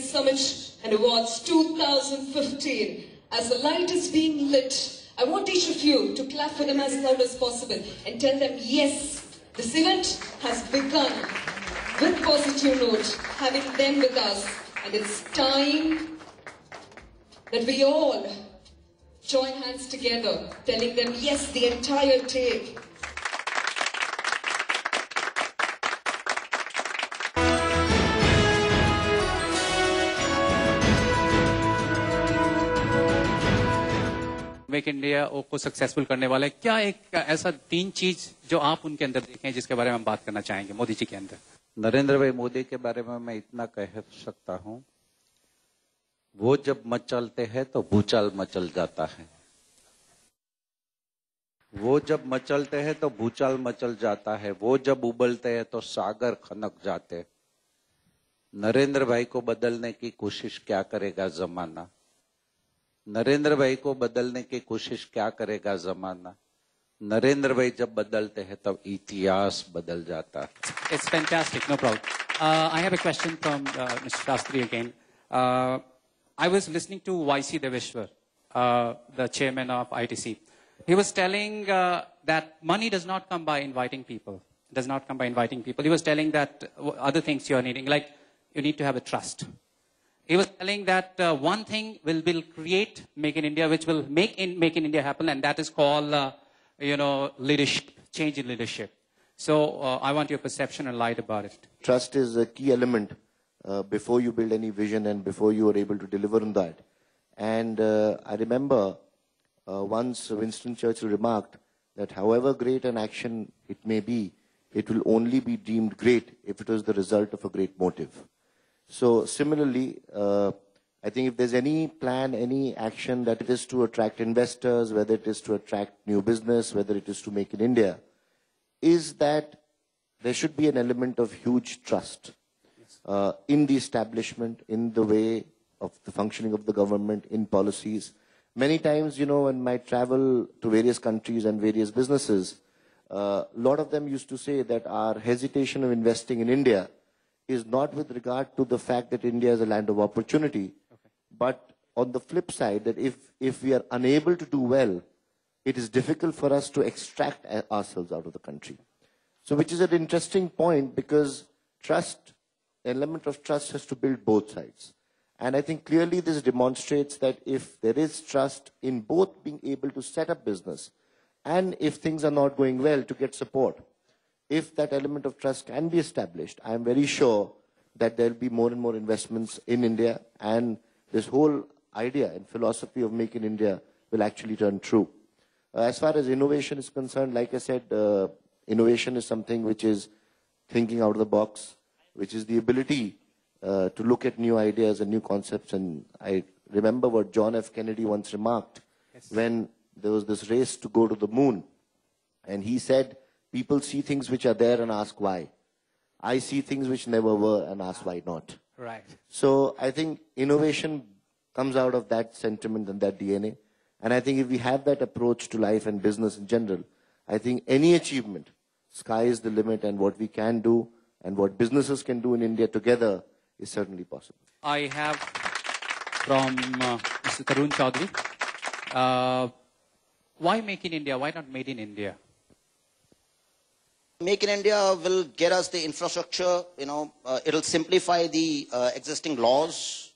Summit and Awards 2015. As the light is being lit, I want each of you to clap for them as loud as possible and tell them, yes, this event has begun with positive note, having them with us. And it's time that we all join hands together, telling them, yes, the entire day. Make India को successful करने वाले क्या एक ऐसा 3 चीज जो आप उनके अंदर देखें जिसके बारे में हम बात करना चाहेंगे मोदी जी के अंदर? नरेंद्र भाई मोदी के बारे में मैं इतना कह सकता हूं, वो जब मचलते हैं तो भूचाल मचल जाता है। वो जब मचलते हैं तो भूचाल मचल जाता है। वो जब उबलते हैं तो सागर खनक जाते। नरेंद्र भाई को बदलने की कोशिश क्या करेगा जमाना? नरेंद्र भाई को बदलने की कोशिश क्या करेगा जमाना? नरेंद्र भाई जब बदलते हैं तब इतिहास बदल जाता है। It's fantastic, no problem. I have a question from Mr. Shastri again. I was listening to YC Deveshwar, the chairman of ITC. He was telling that money does not come by inviting people. Does not come by inviting people. He was telling that other things you are needing, like you need to have a trust. He was telling that one thing will create Make in India, which will make in India happen, and that is called, leadership, change in leadership. So I want your perception and light about it. Trust is a key element before you build any vision and before you are able to deliver on that. And I remember once Winston Churchill remarked that however great an action it may be, it will only be deemed great if it was the result of a great motive. So similarly, I think if there's any plan, any action that it is to attract investors, whether it is to attract new business, whether it is to make in India, is that there should be an element of huge trust in the establishment, in the way of the functioning of the government, in policies. Many times, when I travel to various countries and various businesses, a lot of them used to say that our hesitation of investing in India is not with regard to the fact that India is a land of opportunity, but on the flip side, that if we are unable to do well, it is difficult for us to extract ourselves out of the country. So which is an interesting point, because trust, the element of trust has to build both sides. And I think clearly this demonstrates that if there is trust in both being able to set up business and if things are not going well, to get support, if that element of trust can be established, I am very sure that there will be more and more investments in India, and this whole idea and philosophy of Make in India will actually turn true. As far as innovation is concerned, like I said, innovation is something which is thinking out of the box, which is the ability to look at new ideas and new concepts. And I remember what John F. Kennedy once remarked when there was this race to go to the moon. And he said, people see things which are there and ask why. I see things which never were and ask why not. Right. So I think innovation comes out of that sentiment and that DNA. And I think if we have that approach to life and business in general, I think any achievement, sky is the limit, and what we can do and what businesses can do in India together is certainly possible. I have from Mr. Tarun Chaudhary. Why Make in India? Why not Made in India? Make in India will get us the infrastructure, it'll simplify the existing laws.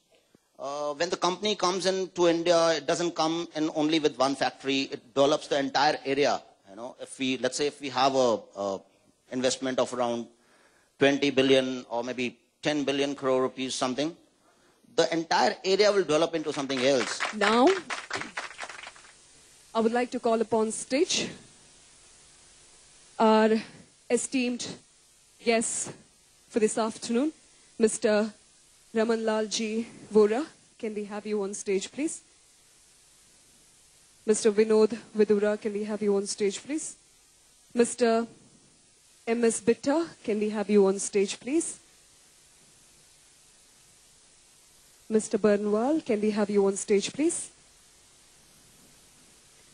When the company comes into India, it doesn't come in only with one factory, it develops the entire area. Let's say if we have a investment of around 20 billion or maybe 10 billion crore rupees something, the entire area will develop into something else. Now, I would like to call upon stage our esteemed guests for this afternoon, Mr. Raman Lal Ji Vora. Can we have you on stage, please? Mr. Vinod Vidura, can we have you on stage, please? Mr. M.S. Bitta, can we have you on stage, please? Mr. Bernwal, can we have you on stage, please?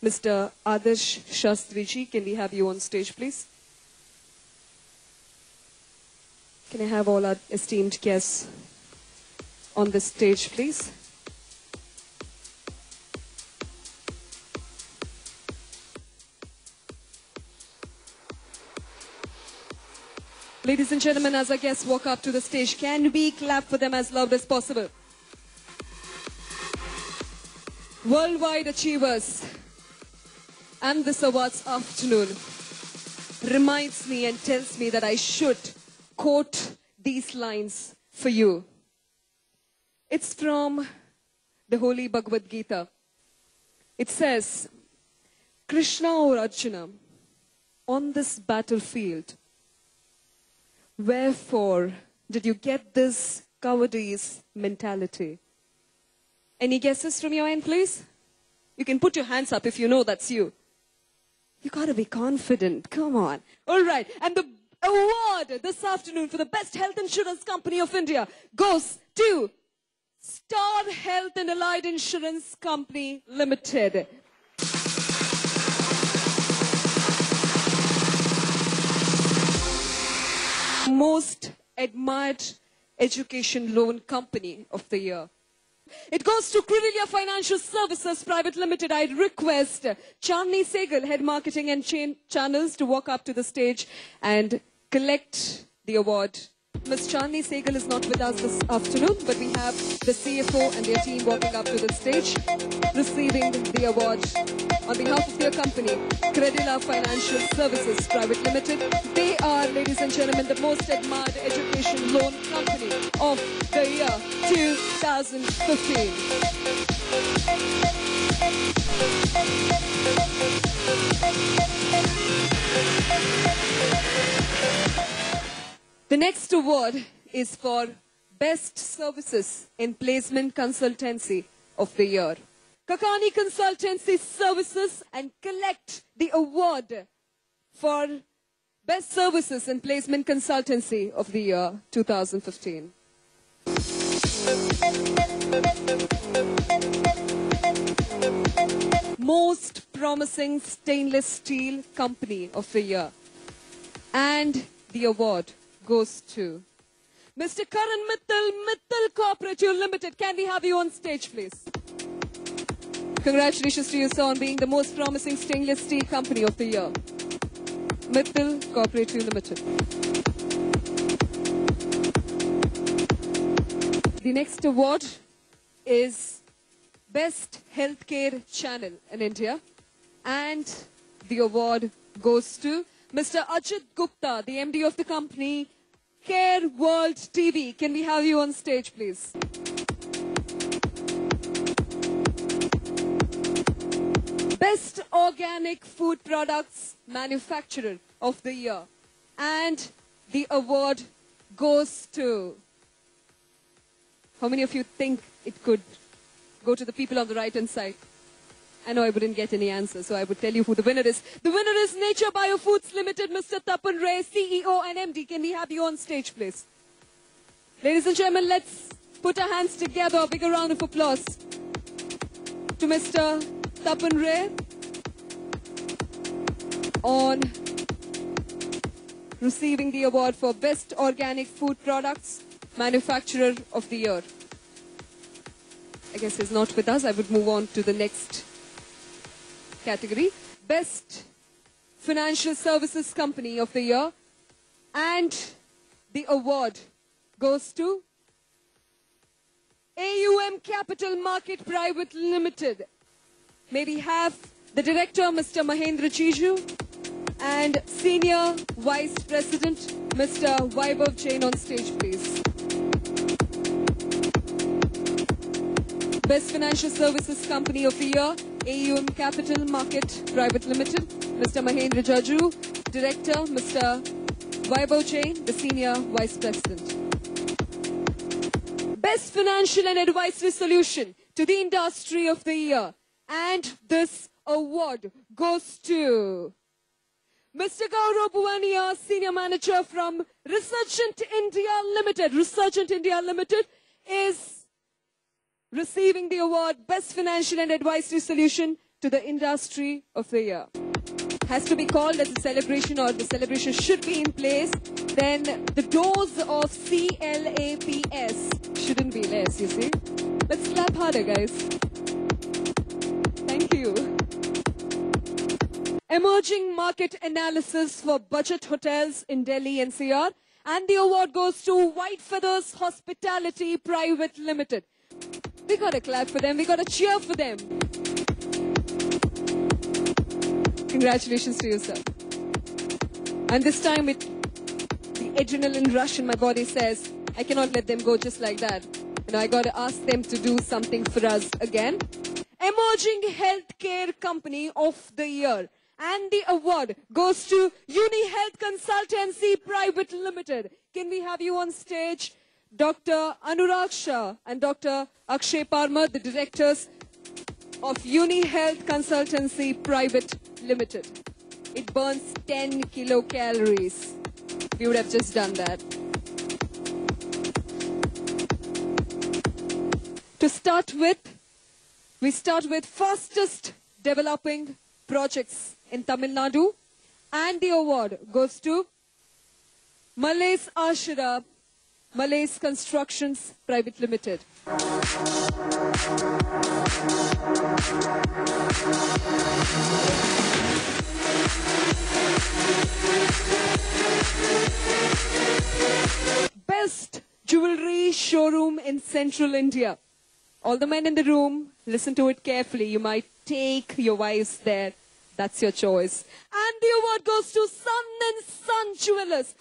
Mr. Adarsh Shastriji, can we have you on stage, please? Can I have all our esteemed guests on the stage, please. Ladies and gentlemen, as our guests walk up to the stage, can we clap for them as loud as possible? Worldwide achievers. And this awards afternoon reminds me and tells me that I should quote these lines for you. It's from the Holy Bhagavad Gita. It says, Krishna or Arjuna, on this battlefield, wherefore did you get this cowardice mentality? Any guesses from your end, please? You can put your hands up if you know that's you. You gotta be confident, come on. All right, and the award this afternoon for the best health insurance company of India goes to Star Health and Allied Insurance Company Limited. Most admired education loan company of the year. It goes to Cridelia Financial Services Private Limited. I request Chandni Sehgal, Head Marketing and Channels, to walk up to the stage and collect the award. Ms. Chandni Sehgal is not with us this afternoon, but we have the CFO and their team walking up to the stage, receiving the award on behalf of their company, Cridelia Financial Services Private Limited. They are, ladies and gentlemen, the most admired education loan company of the year 2015. The next award is for Best Services in Placement Consultancy of the Year. Kakani Consultancy Services and collect the award for Best Services in Placement Consultancy of the Year 2015. Most Promising Stainless Steel Company of the Year. And the award goes to Mr. Karan Mittal, Mittal Cooperative Limited. Can we have you on stage, please? Congratulations to you, sir, on being the most promising stainless steel company of the year. Mittal Cooperative Limited. The next award is Best Healthcare Channel in India. And the award goes to Mr. Ajit Gupta, the MD of the company, Care World TV. Can we have you on stage, please? Best Organic Food Products Manufacturer of the Year. And the award goes to... How many of you think it could go to the people on the right-hand side? I know I wouldn't get any answers, so I would tell you who the winner is. The winner is Nature Biofoods Limited, Mr. Tapan Ray, CEO and MD. Can we have you on stage, please? Ladies and gentlemen, let's put our hands together. A bigger round of applause to Mr. Tapan Ray on receiving the award for Best Organic Food Products Manufacturer of the Year. I guess he's not with us. I would move on to the next category. Best Financial Services Company of the Year. And the award goes to AUM Capital Market Private Limited. May we have the Director, Mr. Mahendra Chiju, and Senior Vice President, Mr. Vaibhav Jain on stage, please. Best Financial Services Company of the Year, AUM Capital Market Private Limited, Mr. Mahendra Jaju, Director, Mr. Vaibhav Jain, the Senior Vice President. Best Financial and Advisory Solution to the Industry of the Year. And this award goes to Mr. Gaurav Bhuwania, Senior Manager from Resurgent India Limited. Resurgent India Limited is receiving the award Best Financial and Advisory Solution to the Industry of the Year. Has to be called as a celebration, or the celebration should be in place then the doors of CLAPS shouldn't be less, you see. Let's clap harder, guys. Thank you. Emerging Market Analysis for Budget Hotels in Delhi NCR. And the award goes to White Feathers Hospitality Private Limited. We gotta clap for them. We gotta cheer for them. Congratulations to you, sir. And this time the adrenaline rush in my body says, I cannot let them go just like that. You know, I gotta ask them to do something for us again. Emerging Healthcare Company of the Year. And the award goes to Uni Health Consultancy Private Limited. Can we have you on stage? Dr. Anurag Shah and Dr. Akshay Parmar, the directors of Uni Health Consultancy Private Limited. It burns 10 kilocalories. We would have just done that. To start with, we start with fastest developing projects in Tamil Nadu, and the award goes to Malays Ashira, Malays Constructions Private Limited. Best jewelry showroom in Central India. All the men in the room, listen to it carefully. You might take your wives there. That's your choice. And the award goes to Sun and Sun Jewelers.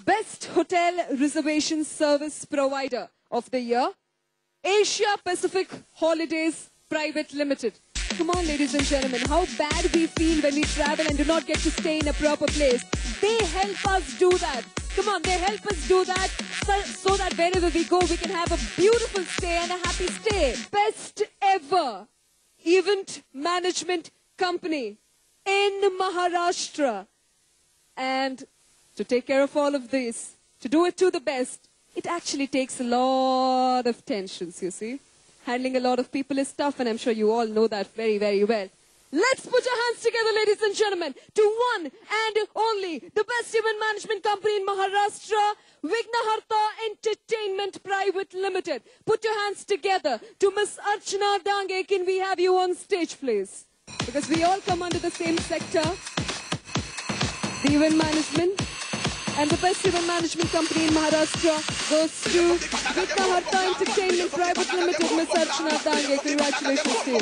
Best Hotel Reservation Service Provider of the Year, Asia Pacific Holidays Private Limited. Come on, ladies and gentlemen, how bad we feel when we travel and do not get to stay in a proper place. They help us do that. Come on, they help us do that so that wherever we go, we can have a beautiful stay and a happy stay. Best ever event management company in Maharashtra. And to take care of all of this, to do it to the best, it actually takes a lot of tensions, you see. Handling a lot of people is tough, and I'm sure you all know that very, very well. Let's put your hands together, ladies and gentlemen, to one and only, the best event management company in Maharashtra, Vignaharta Entertainment Private Limited. Put your hands together to Miss Archana Dange. Can we have you on stage, please? Because we all come under the same sector, the event management. And the best event management company in Maharashtra goes to Vignaharta Entertainment Private Limited, Miss Archana Dange. Congratulations to you.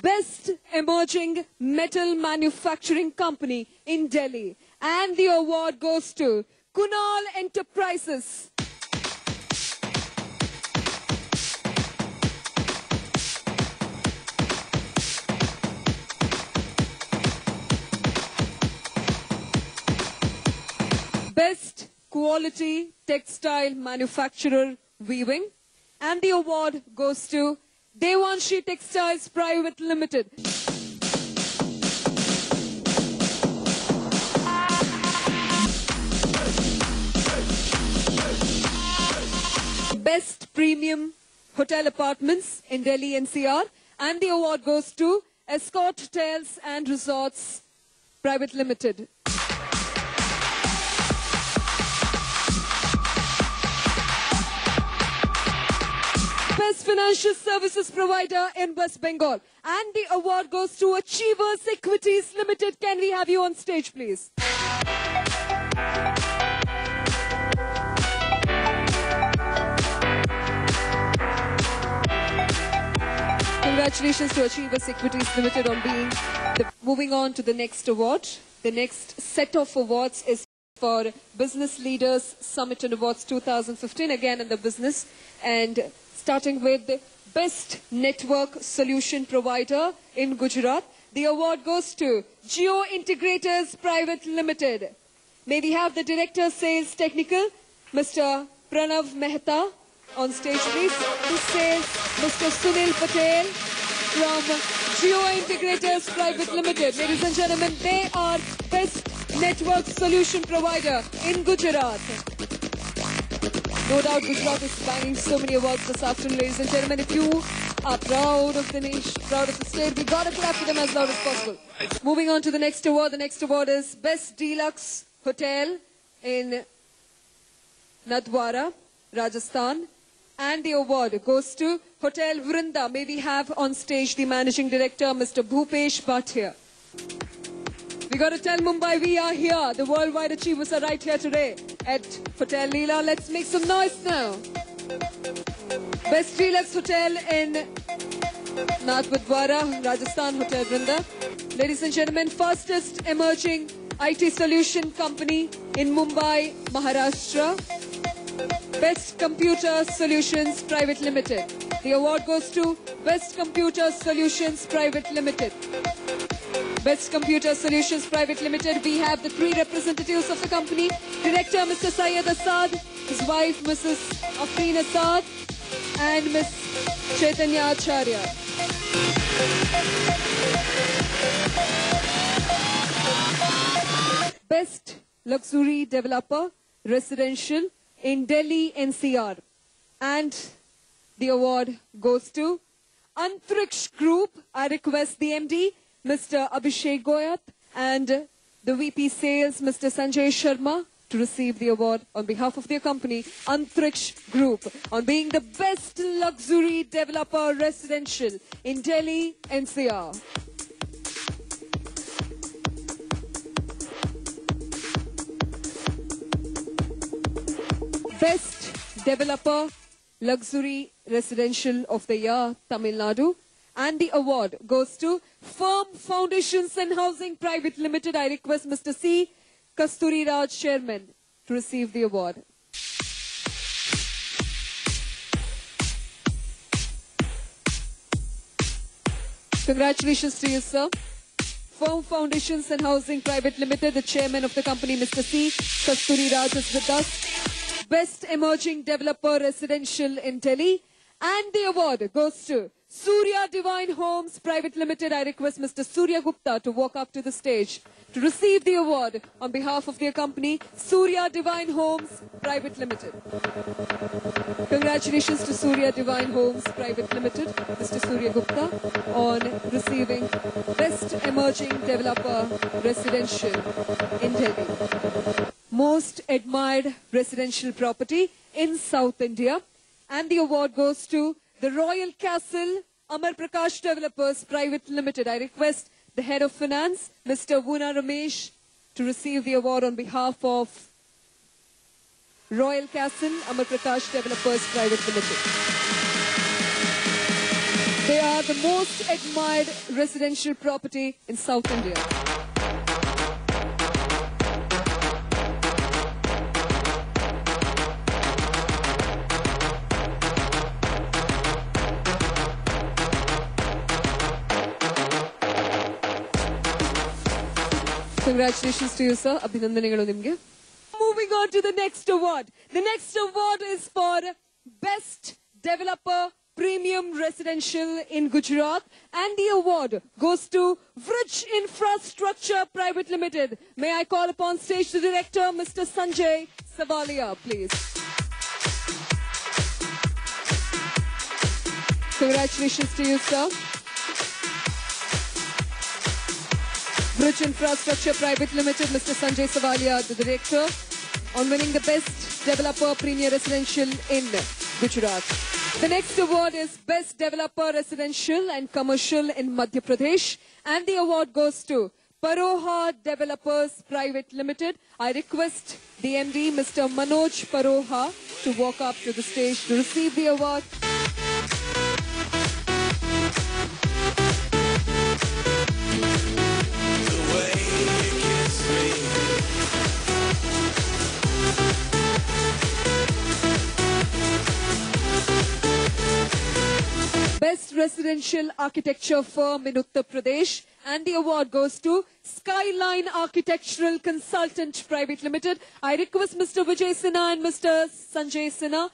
Best Emerging Metal Manufacturing Company in Delhi. And the award goes to Kunal Enterprises. Best Quality Textile Manufacturer Weaving. And the award goes to Devanshi Textiles Private Limited. Best Premium Hotel Apartments in Delhi NCR. And the award goes to Escort Hotels and Resorts Private Limited. Best Financial Services Provider in West Bengal. And the award goes to Achievers Equities Limited. Can we have you on stage, please? Congratulations to Achievers Equities Limited on being moving on to the next award. The next set of awards is for Business Leaders Summit and Awards 2015, again in the business. And starting with the Best Network Solution Provider in Gujarat. The award goes to Jio Integrators Private Limited. May we have the Director Sales Technical, Mr. Pranav Mehta, on stage, please. This is Mr. Sunil Patel. from Geo Integrators Private Limited. Ladies and gentlemen, they are best network solution provider in Gujarat. No doubt Gujarat is banging so many awards this afternoon, ladies and gentlemen. If you are proud of the nation, proud of the state, we gotta clap for them as loud as possible. Moving on to the next award. The next award is Best Deluxe Hotel in Nathdwara, Rajasthan. And the award goes to Hotel Vrinda. May we have on stage the Managing Director, Mr. Bhupesh Bhatia. We got to tell Mumbai we are here. The worldwide achievers are right here today at Hotel Leela. Let's make some noise now. Best Deluxe Hotel in Nathdwara, Rajasthan, Hotel Vrinda. Ladies and gentlemen, fastest emerging IT solution company in Mumbai, Maharashtra. Best Computer Solutions Private Limited. The award goes to Best Computer Solutions Private Limited. Best Computer Solutions Private Limited. We have the three representatives of the company. Director Mr. Syed Asad, his wife Mrs. Afreen Asad, and Ms. Chaitanya Acharya. Best Luxury Developer Residential in Delhi NCR. And the award goes to Antriksh Group. I request the MD, Mr. Abhishek Goyat, and the VP Sales, Mr. Sanjay Sharma, to receive the award on behalf of their company, Antriksh Group, on being the best luxury developer residential in Delhi NCR. Best Developer Luxury Residential of the Year, Tamil Nadu. And the award goes to Firm Foundations and Housing Private Limited. I request Mr. C. Kasturi Raj, Chairman, to receive the award. Congratulations to you, sir. Firm Foundations and Housing Private Limited, the Chairman of the company, Mr. C. Kasturi Raj, is with us. Best Emerging Developer Residential in Delhi. And the award goes to Surya Divine Homes Private Limited. I request Mr. Surya Gupta to walk up to the stage to receive the award on behalf of their company, Surya Divine Homes Private Limited. Congratulations to Surya Divine Homes Private Limited, Mr. Surya Gupta, on receiving Best Emerging Developer Residential in Delhi. Most Admired Residential Property in South India. And the award goes to the Royal Castle Amar Prakash Developers Private Limited. I request the Head of Finance, Mr. Vuna Ramesh, to receive the award on behalf of Royal Castle Amar Prakash Developers Private Limited. They are the most admired residential property in South India. Congratulations to you, sir. Abhinandanagalu nimge. Moving on to the next award. The next award is for Best Developer Premium Residential in Gujarat. And the award goes to Vrij Infrastructure Private Limited. May I call upon stage the director, Mr. Sanjay Savalia, please. Congratulations to you, sir. Vrij Infrastructure Private Limited, Mr. Sanjay Savalia, the director, on winning the Best Developer Premier Residential in Gujarat. The next award is Best Developer Residential and Commercial in Madhya Pradesh. And the award goes to Paroha Developers Private Limited. I request the MD, Mr. Manoj Paroha, to walk up to the stage to receive the award. Best Residential Architecture Firm in Uttar Pradesh. And the award goes to Skyline Architectural Consultant Private Limited. I request Mr. Vijay Sinha and Mr. Sanjay Sinha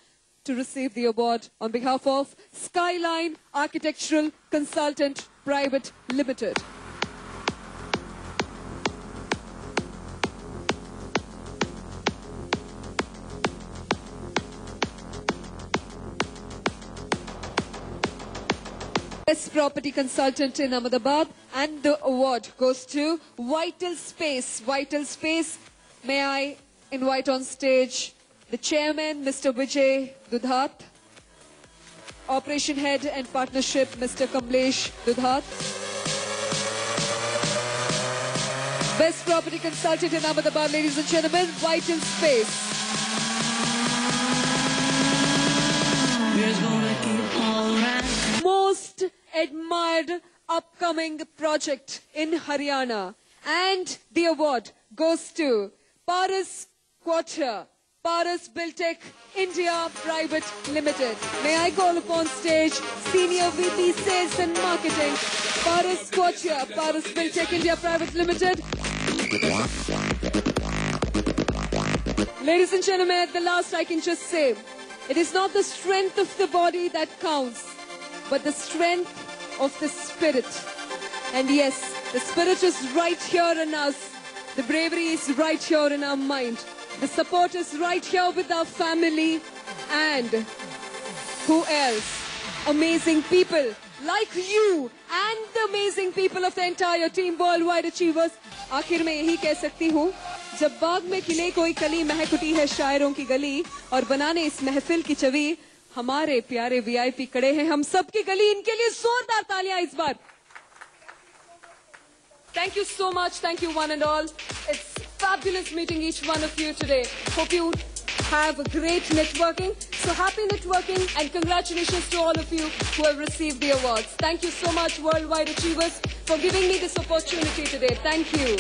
to receive the award on behalf of Skyline Architectural Consultant Private Limited. Best Property Consultant in Ahmedabad, and the award goes to Vital Space. Vital Space, may I invite on stage the Chairman, Mr. Vijay Dudhat, Operation Head and Partnership, Mr. Kamlesh Dudhat. Best Property Consultant in Ahmedabad, ladies and gentlemen, Vital Space. Most admired upcoming project in Haryana, and the award goes to Paras Quartier, Paras Buildtech India Private Limited. May I call upon stage Senior VP Sales and Marketing, Paras Quartier, Paras Buildtech India Private Limited. Ladies and gentlemen, at the last I can just say, it is not the strength of the body that counts, but the strength of the spirit. And yes, the spirit is right here in us. The bravery is right here in our mind. The support is right here with our family. And who else? Amazing people like you and the amazing people of the entire team, Worldwide Achievers. आखिर में यही कह सकती हूँ, जब बाग में खिले कोई कली महक उठी है शायरों की गली, और बनाने इस महफिल की छवि हमारे प्यारे वीआईपी खड़े हैं हम सब की गली. इनके लिए जोरदार तालियां इस बार. Thank you so much. Thank you one and all. It's fabulous meeting each one of you today. Hope you have a great networking. So happy networking, and congratulations to all of you who have received the awards. Thank you so much, Worldwide Achievers, for giving me this opportunity today. Thank you.